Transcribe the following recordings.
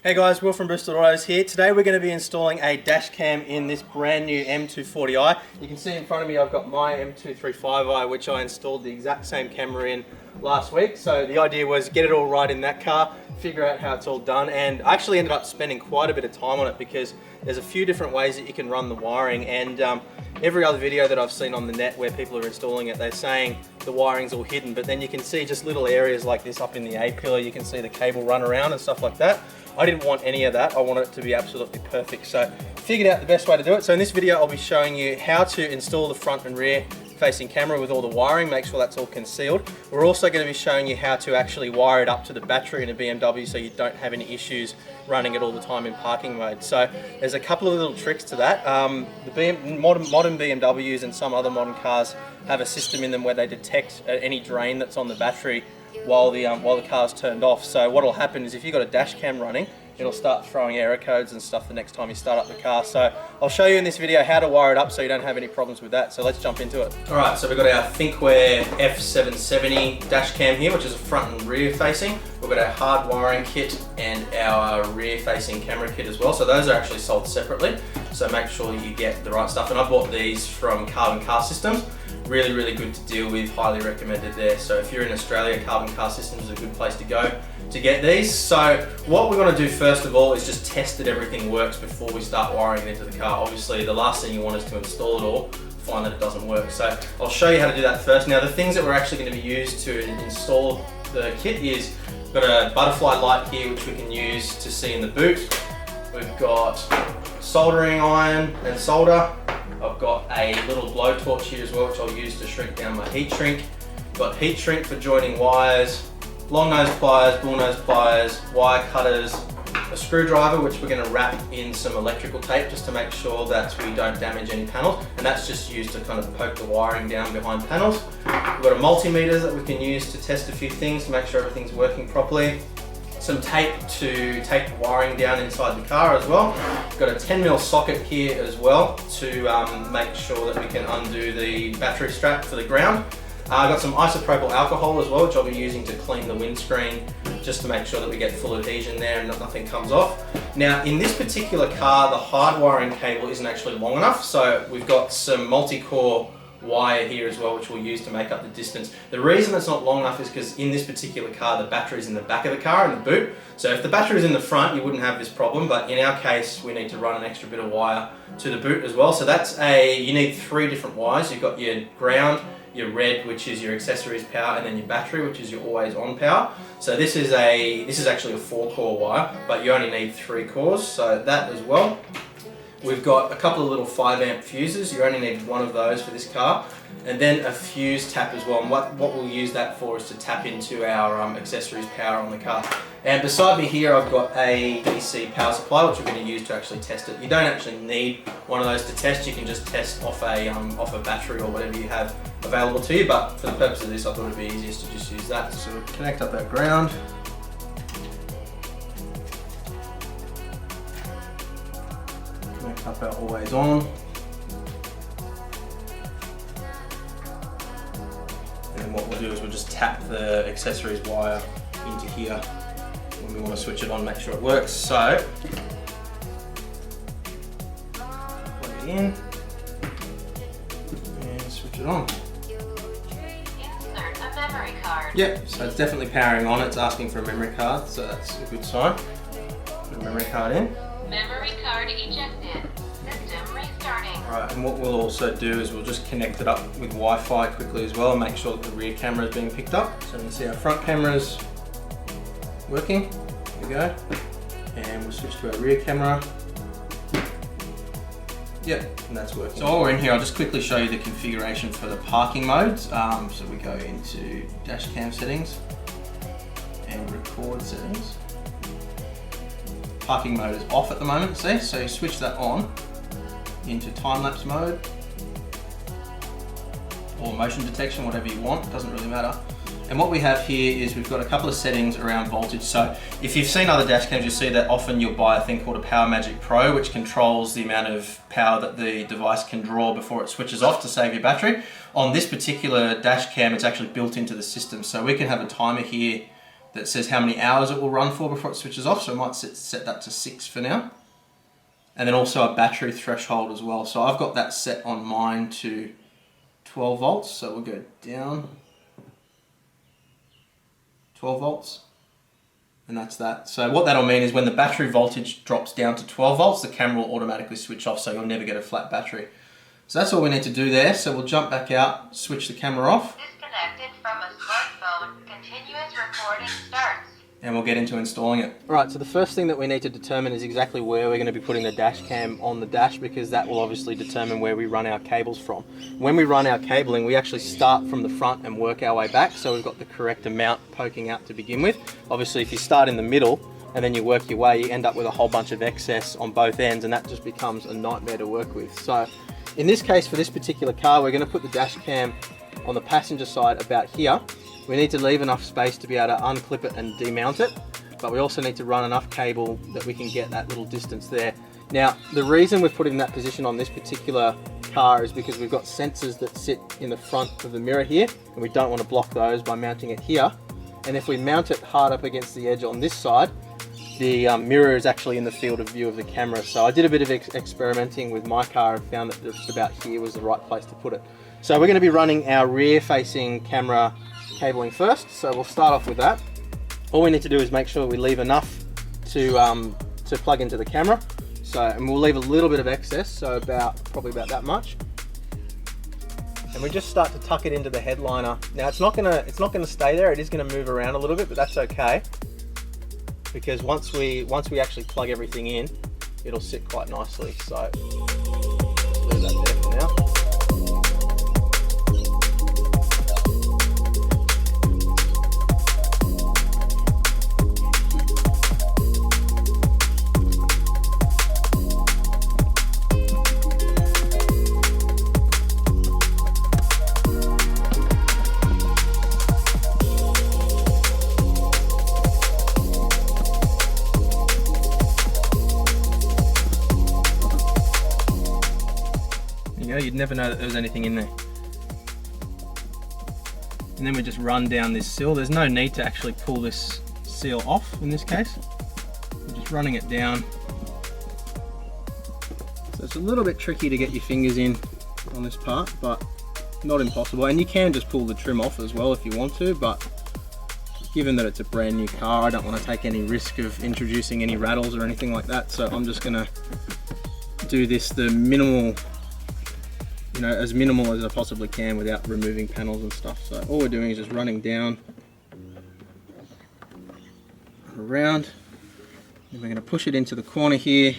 Hey guys, Will from Bristol Autos here. Today we're going to be installing a dash cam in this brand new M240i. You can see in front of me I've got my M235i, which I installed the exact same camera in last week. So the idea was get it all right in that car, figure out how it's all done, and I actually ended up spending quite a bit of time on it because there's a few different ways that you can run the wiring, and every other video that I've seen on the net where people are installing it, they're saying the wiring's all hidden, but then you can see just little areas like this up in the A-pillar, you can see the cable run around and stuff like that. I didn't want any of that. I wanted it to be absolutely perfect. So figured out the best way to do it. So in this video, I'll be showing you how to install the front and rear facing camera with all the wiring, make sure that's all concealed. We're also going to be showing you how to actually wire it up to the battery in a BMW so you don't have any issues running it all the time in parking mode. So there's a couple of little tricks to that. Modern BMWs and some other modern cars have a system in them where they detect any drain that's on the battery while the car's turned off. So what'll happen is if you've got a dash cam running, it'll start throwing error codes and stuff the next time you start up the car. So I'll show you in this video how to wire it up so you don't have any problems with that. So let's jump into it. Alright, so we've got our Thinkware F770 dash cam here, which is a front and rear facing. We've got our hard wiring kit and our rear facing camera kit as well. So those are actually sold separately. So make sure you get the right stuff. And I bought these from Carbon Car Systems. Really, really good to deal with, highly recommended there. So if you're in Australia, Carbon Car Systems is a good place to go to get these. So what we're going to do first of all is just test that everything works before we start wiring it into the car. Obviously the last thing you want is to install it all, find that it doesn't work. So I'll show you how to do that first. Now the things that we're actually going to be used to install the kit is, we've got a butterfly light here which we can use to see in the boot. We've got soldering iron and solder. I've got a little blowtorch here as well, which I'll use to shrink down my heat shrink. Got heat shrink for joining wires, long nose pliers, bull nose pliers, wire cutters, a screwdriver which we're going to wrap in some electrical tape just to make sure that we don't damage any panels, and that's just used to kind of poke the wiring down behind panels. We've got a multimeter that we can use to test a few things to make sure everything's working properly. Some tape to take the wiring down inside the car as well. We've got a 10mm socket here as well to make sure that we can undo the battery strap for the ground. I've got some isopropyl alcohol as well, which I'll be using to clean the windscreen just to make sure that we get full adhesion there and nothing comes off. Now in this particular car, the hard wiring cable isn't actually long enough, so we've got some multi-core wire here as well, which we'll use to make up the distance. The reason it's not long enough is because in this particular car, the battery's in the back of the car, in the boot. So if the battery's in the front, you wouldn't have this problem, but in our case, we need to run an extra bit of wire to the boot as well. So you need 3 different wires. You've got your ground, your red, which is your accessories power, and then your battery, which is your always on power. So this is actually a 4-core wire, but you only need 3 cores, so that as well. We've got a couple of little 5-amp fuses. You only need 1 of those for this car. And then a fuse tap as well. And what we'll use that for is to tap into our accessories power on the car. And beside me here, I've got a DC power supply, which we're going to use to actually test it. You don't actually need one of those to test. You can just test off a battery or whatever you have available to you. But for the purpose of this, I thought it'd be easiest to just use that. So we'll connect up our ground. Connect up our always on. And what we'll do is we'll just tap the accessories wire into here when we want to switch it on, make sure it works. So, plug it in and switch it on. Insert a memory card. Yep, so it's definitely powering on. It's asking for a memory card, so that's a good sign. Put a memory card in. Memory card ejected. System restarting. Right, and what we'll also do is we'll just connect it up with Wi-Fi quickly as well and make sure that the rear camera is being picked up. So you can see our front camera's working. There we go. And we'll switch to our rear camera. Yep, and that's working. So while we're in here, I'll just quickly show you the configuration for the parking modes. So we go into dash cam settings and record settings. Parking mode is off at the moment, see? So you switch that on into time-lapse mode or motion detection, whatever you want, doesn't really matter. And what we have here is we've got a couple of settings around voltage. So if you've seen other dash cams, you'll see that often you'll buy a thing called a Power Magic Pro, which controls the amount of power that the device can draw before it switches off to save your battery. On this particular dash cam, it's actually built into the system. So we can have a timer here that says how many hours it will run for before it switches off. So I might set that to 6 for now. And then also a battery threshold as well. So I've got that set on mine to 12 volts. So we'll go down 12 volts, and that's that. So what that'll mean is when the battery voltage drops down to 12 volts, the camera will automatically switch off, so you'll never get a flat battery. So that's all we need to do there. So we'll jump back out, switch the camera off. Disconnected from a smartphone. Continuous recording starts. And we'll get into installing it. Alright, so the first thing that we need to determine is exactly where we're going to be putting the dash cam on the dash, because that will obviously determine where we run our cables from. When we run our cabling, we actually start from the front and work our way back, so we've got the correct amount poking out to begin with. Obviously, if you start in the middle and then you work your way, you end up with a whole bunch of excess on both ends, and that just becomes a nightmare to work with. So in this case, for this particular car, we're going to put the dash cam on the passenger side about here. We need to leave enough space to be able to unclip it and demount it, but we also need to run enough cable that we can get that little distance there. Now, the reason we've put it in that position on this particular car is because we've got sensors that sit in the front of the mirror here, and we don't want to block those by mounting it here. And if we mount it hard up against the edge on this side, the mirror is actually in the field of view of the camera. So I did a bit of experimenting with my car and found that just about here was the right place to put it. So we're going to be running our rear-facing camera cabling first, so we'll start off with that. All we need to do is make sure we leave enough to plug into the camera. So, and we'll leave a little bit of excess, so probably about that much. And we just start to tuck it into the headliner. Now it's not gonna stay there. It is gonna move around a little bit, but that's okay, because once we actually plug everything in, it'll sit quite nicely. So leave that there for now. You'd never know that there was anything in there. And then we just run down this sill. There's no need to actually pull this seal off in this case. We're just running it down. So it's a little bit tricky to get your fingers in on this part, but not impossible. And you can just pull the trim off as well if you want to, but given that it's a brand new car, I don't want to take any risk of introducing any rattles or anything like that. So I'm just gonna do this the minimal, as minimal as I possibly can without removing panels and stuff. So all we're doing is just running down and around, and we're going to push it into the corner here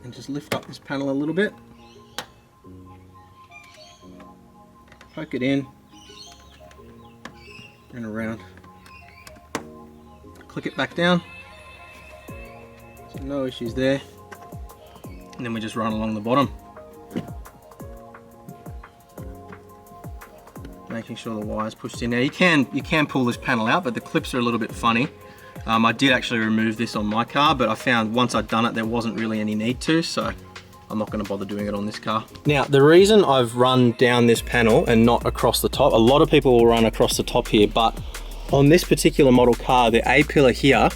and just lift up this panel a little bit, poke it in and around, click it back down, so no issues there. And then we just run along the bottom, making sure the wire's pushed in. Now you can pull this panel out, but the clips are a little bit funny. I did actually remove this on my car, but I found once I'd done it, there wasn't really any need to, so I'm not going to bother doing it on this car. Now, the reason I've run down this panel and not across the top, a lot of people will run across the top here, but on this particular model car, the A-pillar here,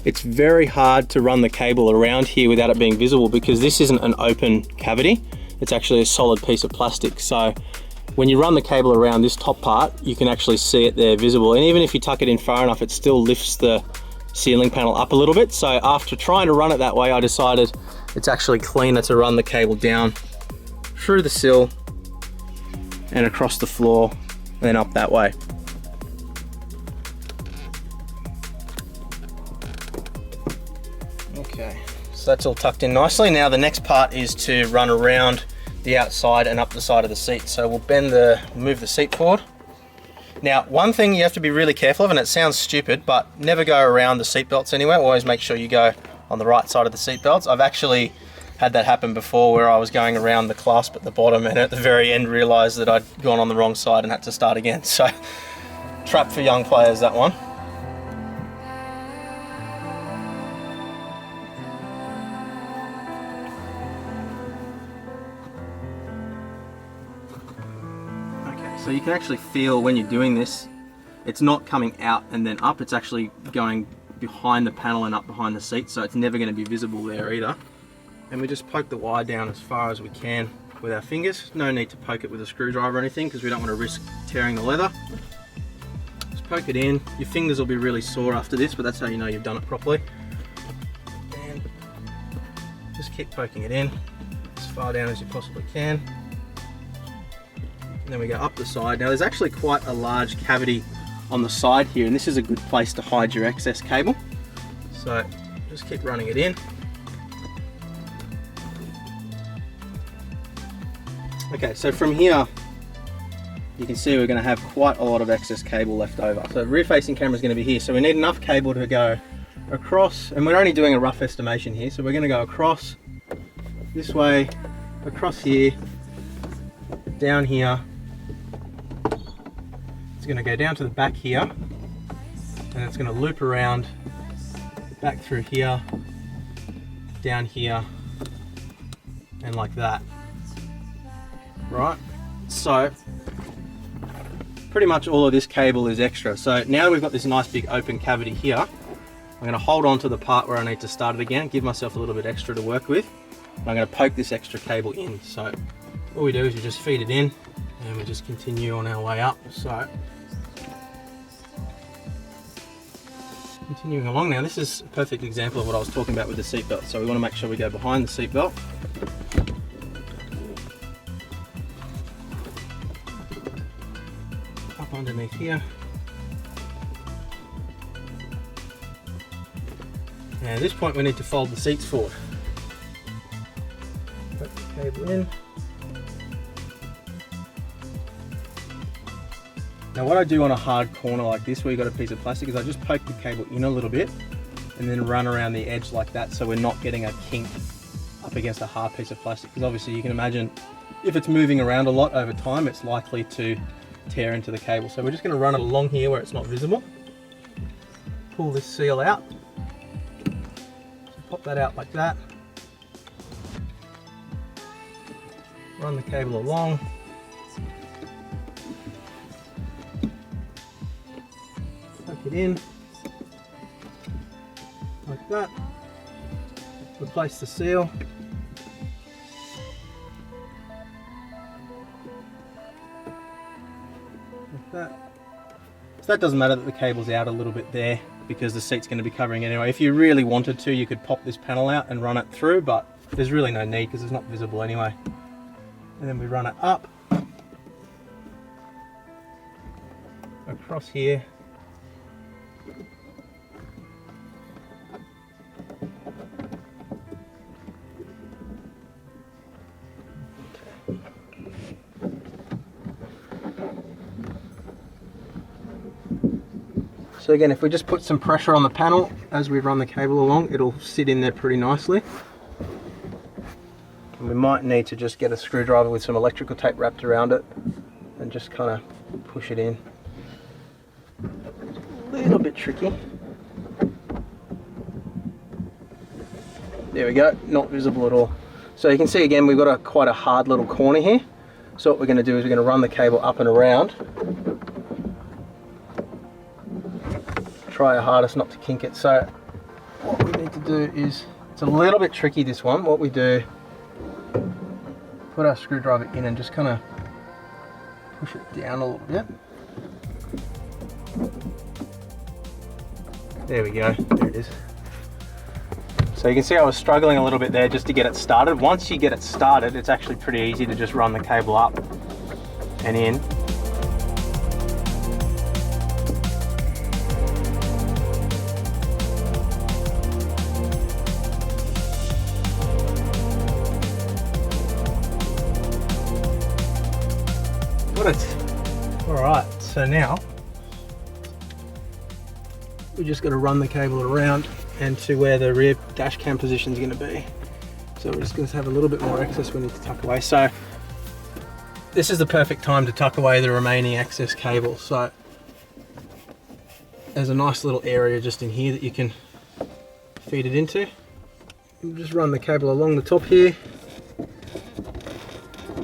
it's very hard to run the cable around here without it being visible, because this isn't an open cavity. It's actually a solid piece of plastic. So when you run the cable around this top part, you can actually see it there visible. And even if you tuck it in far enough, it still lifts the ceiling panel up a little bit. So after trying to run it that way, I decided it's actually cleaner to run the cable down through the sill and across the floor and then up that way. Okay, so that's all tucked in nicely. Now the next part is to run around the outside and up the side of the seat. So we'll move the seat forward. Now, one thing you have to be really careful of, and it sounds stupid, but never go around the seat belts anywhere. Always make sure you go on the right side of the seat belts. I've actually had that happen before where I was going around the clasp at the bottom and at the very end realised that I'd gone on the wrong side and had to start again. So, trap for young players, that one. Okay, so you can actually feel when you're doing this, it's not coming out and then up, it's actually going behind the panel and up behind the seat, so it's never going to be visible there either. And we just poke the wire down as far as we can with our fingers. No need to poke it with a screwdriver or anything because we don't want to risk tearing the leather. Just poke it in. Your fingers will be really sore after this, but that's how you know you've done it properly. And just keep poking it in as far down as you possibly can. And then we go up the side. Now there's actually quite a large cavity on the side here, and this is a good place to hide your excess cable. So just keep running it in. Okay, so from here you can see we're going to have quite a lot of excess cable left over. So the rear facing camera is going to be here, so we need enough cable to go across, and we're only doing a rough estimation here, so we're going to go across this way, across here, down here. It's going to go down to the back here, and it's going to loop around back through here, down here, and like that. Right, so pretty much all of this cable is extra. So now we've got this nice big open cavity here. I'm going to hold on to the part where I need to start it again, give myself a little bit extra to work with. I'm going to poke this extra cable in. So all we do is we just feed it in and we just continue on our way up. So continuing along now, this is a perfect example of what I was talking about with the seat belt. So we want to make sure we go behind the seat belt. Up underneath here. And at this point we need to fold the seats forward. Put the cable in. Now what I do on a hard corner like this where you've got a piece of plastic is I just poke the cable in a little bit and then run around the edge like that, so we're not getting a kink up against a hard piece of plastic, because obviously you can imagine if it's moving around a lot over time it's likely to tear into the cable. So we're just going to run it along here where it's not visible. Pull this seal out. So pop that out like that. Run the cable along. Tuck it in. Like that. Replace the seal. That. So that doesn't matter that the cable's out a little bit there because the seat's going to be covering it anyway. If you really wanted to, you could pop this panel out and run it through, but there's really no need because it's not visible anyway. And then we run it up across here. So again, if we just put some pressure on the panel as we run the cable along, it'll sit in there pretty nicely. And we might need to just get a screwdriver with some electrical tape wrapped around it and just kind of push it in. A little bit tricky. There we go, not visible at all. So you can see again, we've got quite a hard little corner here. So what we're going to do is we're going to run the cable up and around. Try our hardest not to kink it. So what we need to do is, it's a little bit tricky this one, what we do, put our screwdriver in and just kind of push it down a little bit. There we go, there it is. So you can see I was struggling a little bit there just to get it started. Once you get it started, it's actually pretty easy to just run the cable up and in. Alright, so now we just got to run the cable around and to where the rear dash cam position is going to be. So we're just going to have a little bit more excess we need to tuck away. So this is the perfect time to tuck away the remaining excess cable. So there's a nice little area just in here that you can feed it into. Just run the cable along the top here.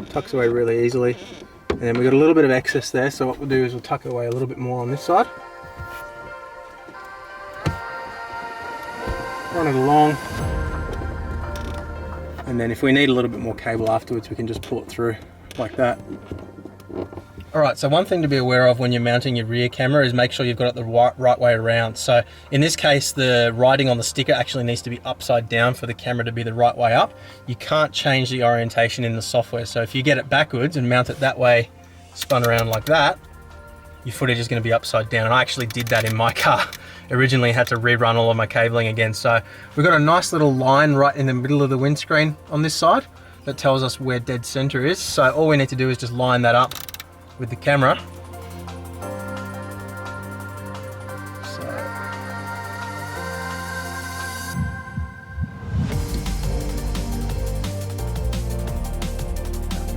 Tucks away really easily. And then we've got a little bit of excess there, so what we'll do is we'll tuck it away a little bit more on this side. Run it along. And then if we need a little bit more cable afterwards, we can just pull it through like that. Alright, so one thing to be aware of when you're mounting your rear camera is make sure you've got it the right way around. So in this case, the writing on the sticker actually needs to be upside down for the camera to be the right way up. You can't change the orientation in the software. So if you get it backwards and mount it that way, spun around like that, your footage is going to be upside down. And I actually did that in my car. Originally had to rerun all of my cabling again. So we've got a nice little line right in the middle of the windscreen on this side that tells us where dead center is. So all we need to do is just line that up with the camera. So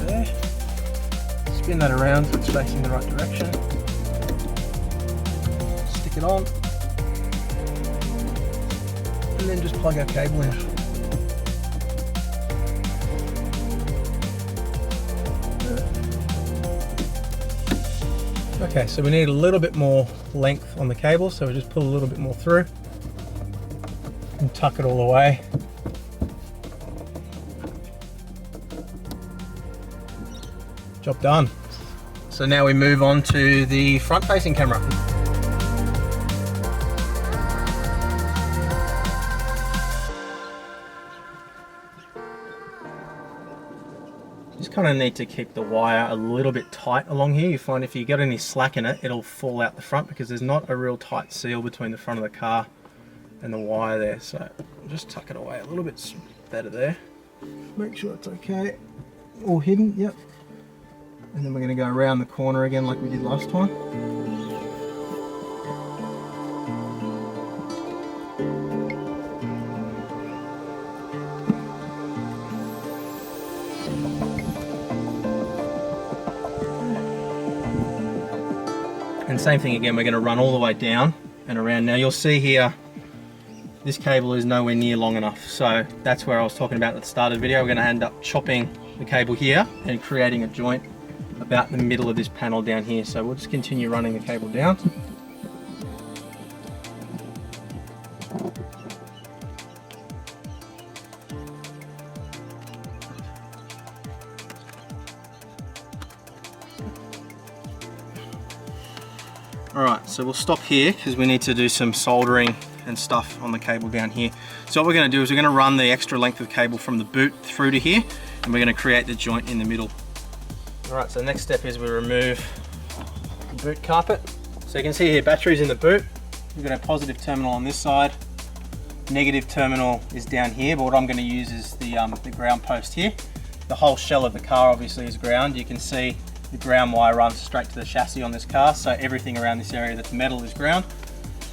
there. Spin that around so it's facing the right direction. Stick it on. And then just plug our cable in. Okay, so we need a little bit more length on the cable, so we just pull a little bit more through and tuck it all away. Job done. So now we move on to the front-facing camera. Just kind of need to keep the wire a little bit tight along here. You find if you get any slack in it, it'll fall out the front because there's not a real tight seal between the front of the car and the wire there. So just tuck it away a little bit better there. Make sure it's okay. All hidden, yep. And then we're going to go around the corner again like we did last time. And same thing again, we're going to run all the way down and around. Now you'll see here, this cable is nowhere near long enough. So that's where I was talking about at the start of the video. We're going to end up chopping the cable here and creating a joint about the middle of this panel down here. So we'll just continue running the cable down. Alright, so we'll stop here because we need to do some soldering and stuff on the cable down here. So what we're going to do is we're going to run the extra length of cable from the boot through to here, and we're going to create the joint in the middle. Alright, so the next step is we remove the boot carpet. So you can see here, batteries in the boot. We've got a positive terminal on this side. Negative terminal is down here, but what I'm going to use is the ground post here. The whole shell of the car obviously is ground. You can see the ground wire runs straight to the chassis on this car, so everything around this area that's metal is ground.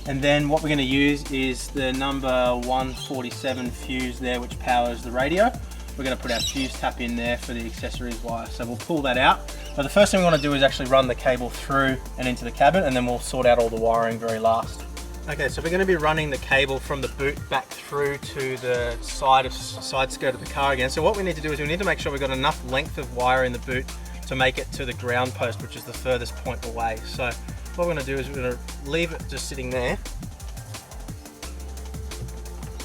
And then what we're going to use is the number 147 fuse there, which powers the radio. We're going to put our fuse tap in there for the accessories wire. So we'll pull that out. But the first thing we want to do is actually run the cable through and into the cabin, and then we'll sort out all the wiring very last. Okay, so we're going to be running the cable from the boot back through to the side skirt of the car again. So what we need to do is we need to make sure we've got enough length of wire in the boot to make it to the ground post, which is the furthest point away. So what we're going to do is we're going to leave it just sitting there.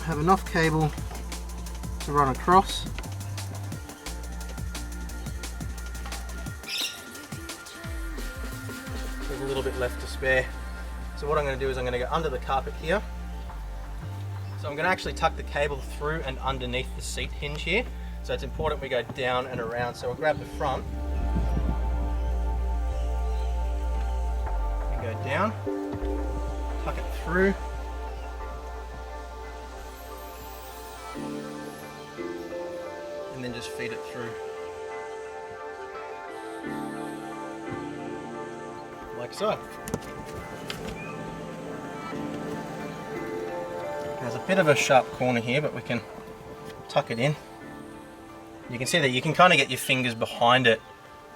Have enough cable to run across. There's a little bit left to spare. So what I'm going to do is I'm going to go under the carpet here. So I'm going to actually tuck the cable through and underneath the seat hinge here. So it's important we go down and around. So we'll grab the front and go down, tuck it through, and then just feed it through. Like so. There's a bit of a sharp corner here, but we can tuck it in. You can see that you can kind of get your fingers behind it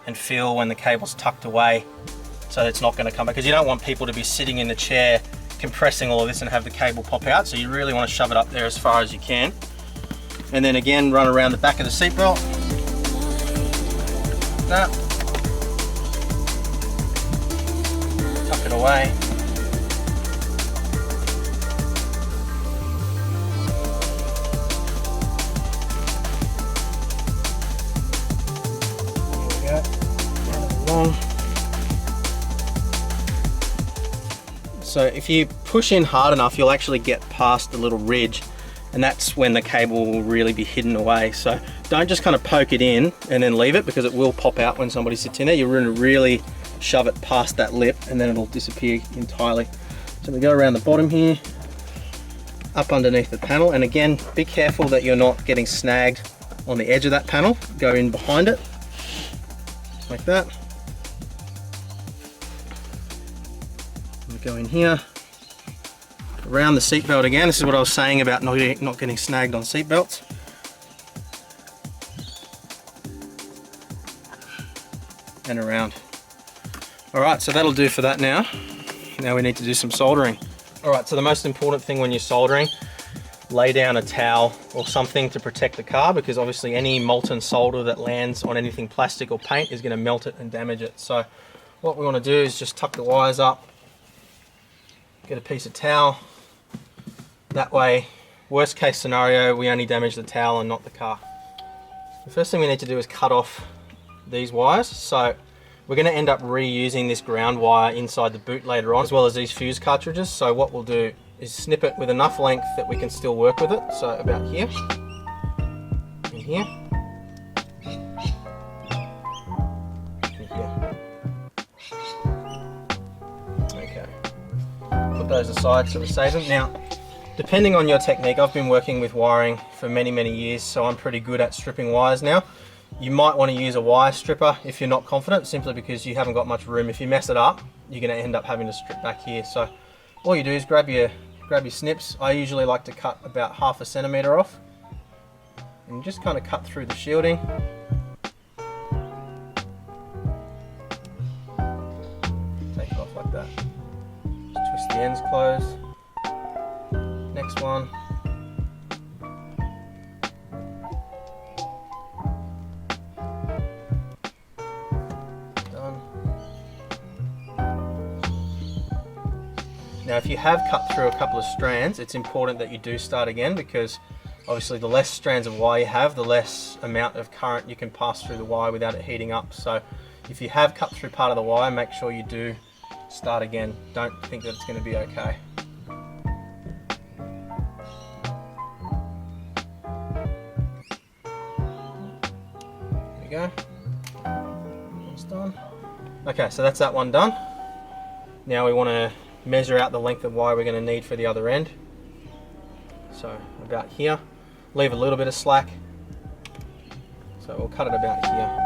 and feel when the cable's tucked away, so it's not going to come back, because you don't want people to be sitting in the chair compressing all of this and have the cable pop out. So you really want to shove it up there as far as you can, and then again run around the back of the seatbelt. That. Tuck it away. So if you push in hard enough, you'll actually get past the little ridge, and that's when the cable will really be hidden away. So don't just kind of poke it in and then leave it, because it will pop out when somebody sits in there. You're going to really shove it past that lip, and then it'll disappear entirely. So we go around the bottom here, up underneath the panel, and again, be careful that you're not getting snagged on the edge of that panel. Go in behind it, like that. Go in here, around the seatbelt again. This is what I was saying about not getting snagged on seatbelts. And around. Alright, so that'll do for that now. Now we need to do some soldering. Alright, so the most important thing when you're soldering, lay down a towel or something to protect the car, because obviously any molten solder that lands on anything plastic or paint is going to melt it and damage it. So what we want to do is just tuck the wires up, get a piece of towel. That way, worst case scenario, we only damage the towel and not the car. The first thing we need to do is cut off these wires. So we're going to end up reusing this ground wire inside the boot later on, as well as these fuse cartridges. So what we'll do is snip it with enough length that we can still work with it. So about here, and here, and here. Okay. Put those aside so we save them. Now, depending on your technique, I've been working with wiring for many years, so I'm pretty good at stripping wires now. You might want to use a wire stripper if you're not confident, simply because you haven't got much room. If you mess it up, you're going to end up having to strip back here. So all you do is grab your snips. I usually like to cut about 1/2 centimeter off, and just kind of cut through the shielding. Take it off like that. Just twist the ends closed. Next one. Done. Now if you have cut through a couple of strands, it's important that you do start again, because obviously the less strands of wire you have, the less amount of current you can pass through the wire without it heating up. So if you have cut through part of the wire, make sure you do start again. Don't think that it's going to be okay. Go. That's done. Okay, so that's that one done. Now we want to measure out the length of wire we're going to need for the other end. So about here. Leave a little bit of slack. So we'll cut it about here.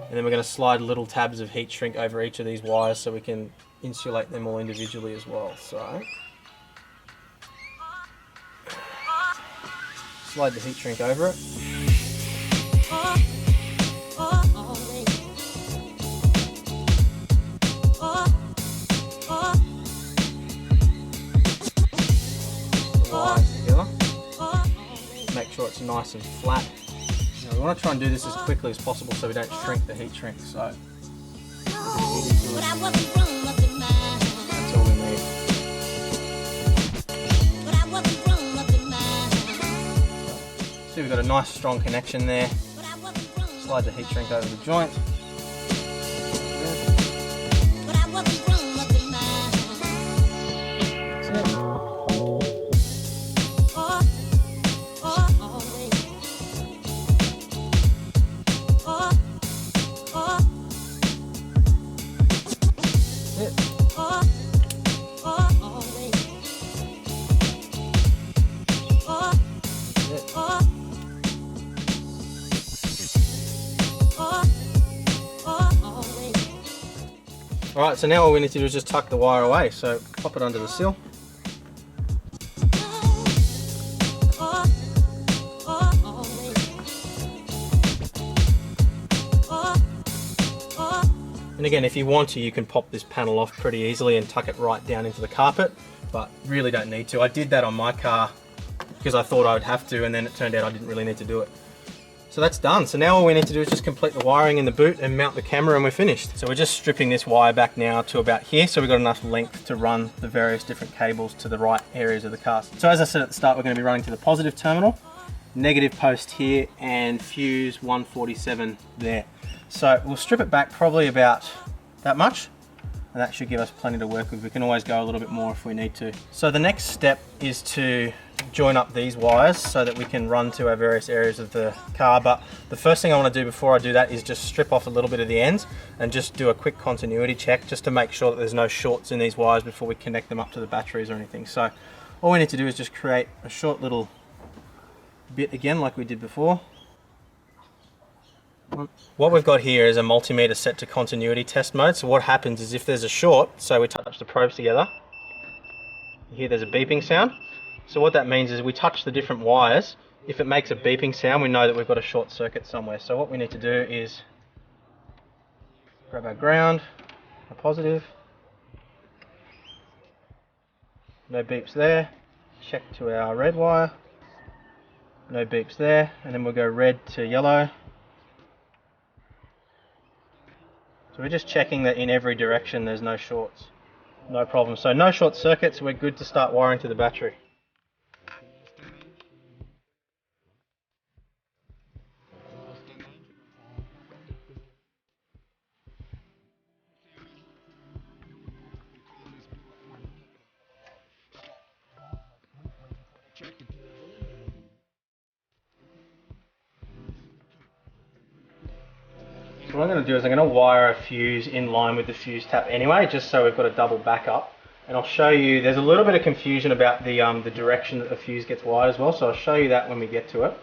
And then we're going to slide little tabs of heat shrink over each of these wires so we can insulate them all individually as well. So slide the heat shrink over it. The wires together. Make sure it's nice and flat. We want to try and do this as quickly as possible so we don't shrink the heat shrink. So that's all we need. See, we've got a nice strong connection there. Slide the heat shrink over the joint. That's it. so now all we need to do is just tuck the wire away. So pop it under the sill. And again, if you want to, you can pop this panel off pretty easily and tuck it right down into the carpet, but really don't need to. I did that on my car because I thought I would have to, and then it turned out I didn't really need to do it. So that's done. So now all we need to do is just complete the wiring in the boot and mount the camera, and we're finished. So we're just stripping this wire back now to about here, so we've got enough length to run the various different cables to the right areas of the car. So as I said at the start, we're going to be running to the positive terminal, negative post here, and fuse 147 there. So we'll strip it back probably about that much, and that should give us plenty to work with. We can always go a little bit more if we need to. So the next step is to join up these wires so that we can run to our various areas of the car. But the first thing I want to do before I do that is just strip off a little bit of the ends and just do a quick continuity check just to make sure that there's no shorts in these wires before we connect them up to the batteries or anything. So all we need to do is just create a short little bit again like we did before. What we've got here is a multimeter set to continuity test mode. So what happens is if there's a short, so we touch the probes together, you hear there's a beeping sound. So what that means is we touch the different wires. If it makes a beeping sound, we know that we've got a short circuit somewhere. So what we need to do is grab our ground, a positive, no beeps there, check to our red wire, no beeps there, and then we'll go red to yellow. So we're just checking that in every direction there's no shorts. No problem. So no short circuits, we're good to start wiring to the battery. So what I'm going to do is I'm going to wire a fuse in line with the fuse tap anyway, just so we've got a double backup. And I'll show you, there's a little bit of confusion about the direction that the fuse gets wired as well, so I'll show you that when we get to it.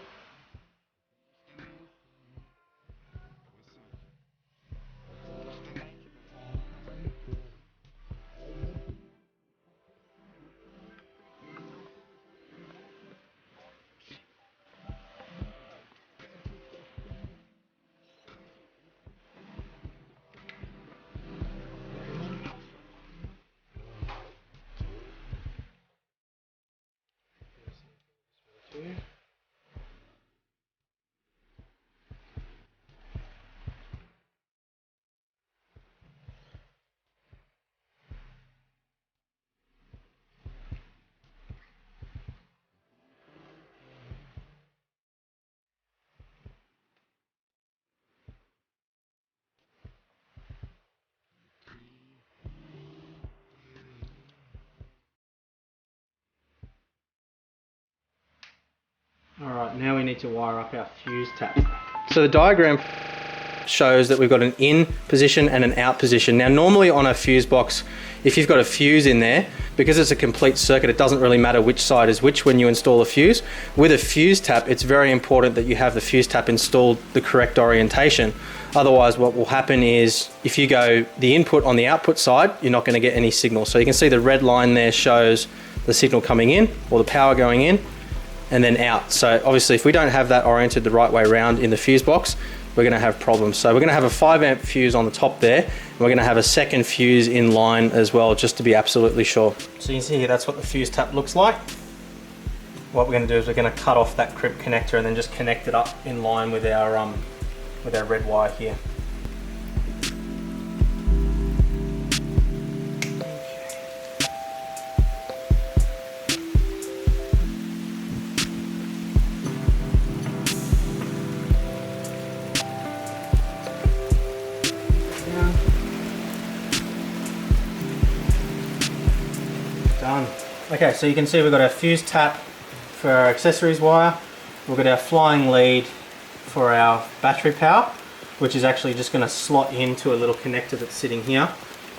Alright, now we need to wire up our fuse tap. So the diagram shows that we've got an in position and an out position. Now normally on a fuse box, if you've got a fuse in there, because it's a complete circuit, it doesn't really matter which side is which when you install a fuse. With a fuse tap, it's very important that you have the fuse tap installed the correct orientation. Otherwise what will happen is if you go the input on the output side, you're not going to get any signal. So you can see the red line there shows the signal coming in or the power going in and then out. So obviously if we don't have that oriented the right way around in the fuse box, we're going to have problems. So we're going to have a 5 amp fuse on the top there, and we're going to have a second fuse in line as well, just to be absolutely sure. So you can see here, that's what the fuse tap looks like. What we're going to do is we're going to cut off that crib connector and then just connect it up in line with our red wire here. Done. Okay, so you can see we've got our fuse tap for our accessories wire. We've got our flying lead for our battery power, which is actually just going to slot into a little connector that's sitting here.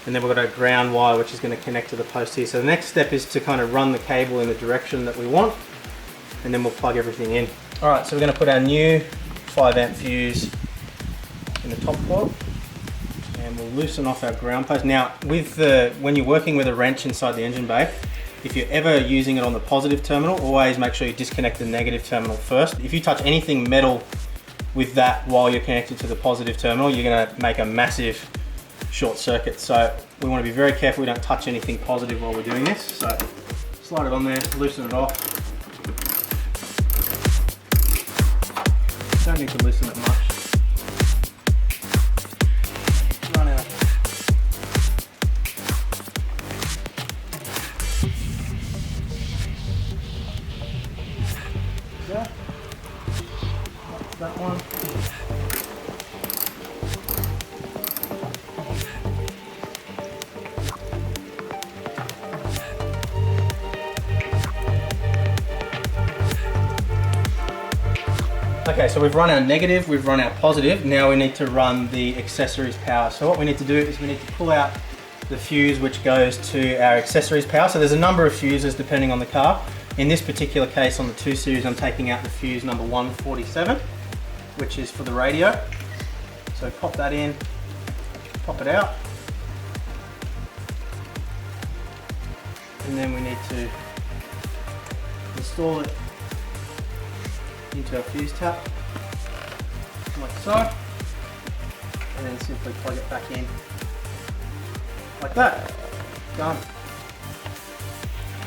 And then we've got our ground wire, which is going to connect to the post here. So the next step is to kind of run the cable in the direction that we want, and then we'll plug everything in. All right, so we're going to put our new 5 amp fuse in the top port. And we'll loosen off our ground post. Now, when you're working with a wrench inside the engine bay, if you're ever using it on the positive terminal, always make sure you disconnect the negative terminal first. If you touch anything metal with that while you're connected to the positive terminal, you're gonna make a massive short circuit. So we wanna be very careful we don't touch anything positive while we're doing this. So slide it on there, loosen it off. Don't need to loosen it much. Run out. Yeah. That's that one. Okay, so we've run our negative, we've run our positive, now we need to run the accessories power. So what we need to do is we need to pull out the fuse which goes to our accessories power. So there's a number of fuses depending on the car. In this particular case on the 2 Series, I'm taking out the fuse number 147, which is for the radio. So pop that in, pop it out. And then we need to install it into our fuse tap, like so, and then simply plug it back in, like that. Done.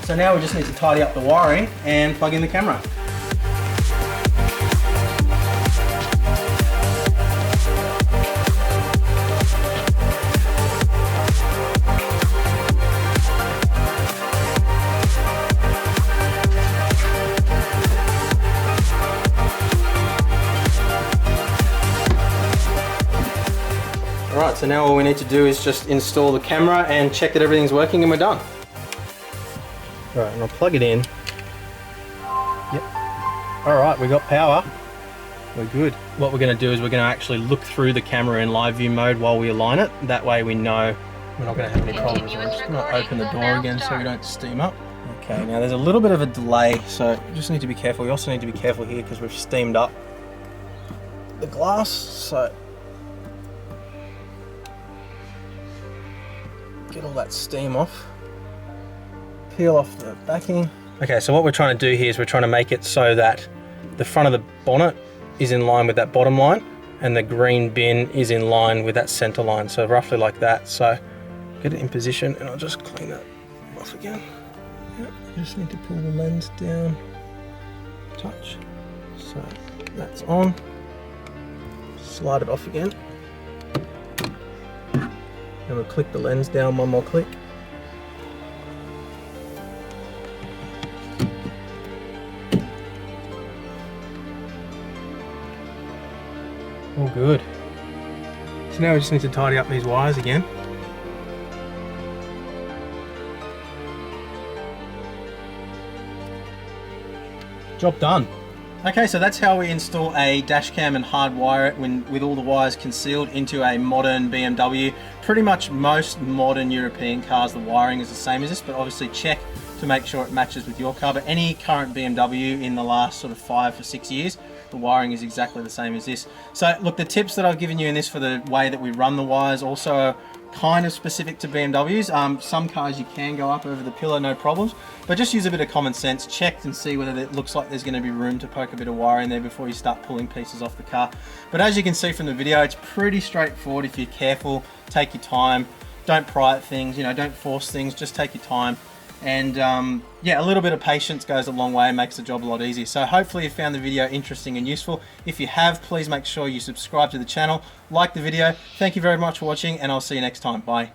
So now we just need to tidy up the wiring and plug in the camera. Alright, so now all we need to do is just install the camera and check that everything's working and we're done. Right, and I'll plug it in. Yep. Alright, we got power. We're good. What we're going to do is we're going to actually look through the camera in live view mode while we align it. That way we know we're not going to have any problems. I'm just going to open the door again so we don't steam up. Okay, now there's a little bit of a delay, so we just need to be careful. We also need to be careful here because we've steamed up the glass, so get all that steam off. Peel off the backing. Okay, so what we're trying to do here is we're trying to make it so that the front of the bonnet is in line with that bottom line and the green bin is in line with that center line, so roughly like that. So get it in position and I'll just clean that off again. Yep, I just need to pull the lens down, touch. So that's on. Slide it off again. And we'll click the lens down, one more click. All good. So now we just need to tidy up these wires again. Job done. Okay, so that's how we install a dash cam and hardwire it with all the wires concealed into a modern BMW. Pretty much most modern European cars, the wiring is the same as this, but obviously check to make sure it matches with your car. But any current BMW in the last sort of 5 or 6 years, the wiring is exactly the same as this. So look, the tips that I've given you in this for the way that we run the wires also are kind of specific to BMWs. Some cars you can go up over the pillar, no problems, but just use a bit of common sense. Check and see whether it looks like there's going to be room to poke a bit of wire in there before you start pulling pieces off the car. But as you can see from the video, it's pretty straightforward if you're careful, take your time, don't pry at things, you know, don't force things, just take your time. And yeah, a little bit of patience goes a long way and makes the job a lot easier. So hopefully you found the video interesting and useful. If you have, please make sure you subscribe to the channel, like the video. Thank you very much for watching, and I'll see you next time. Bye.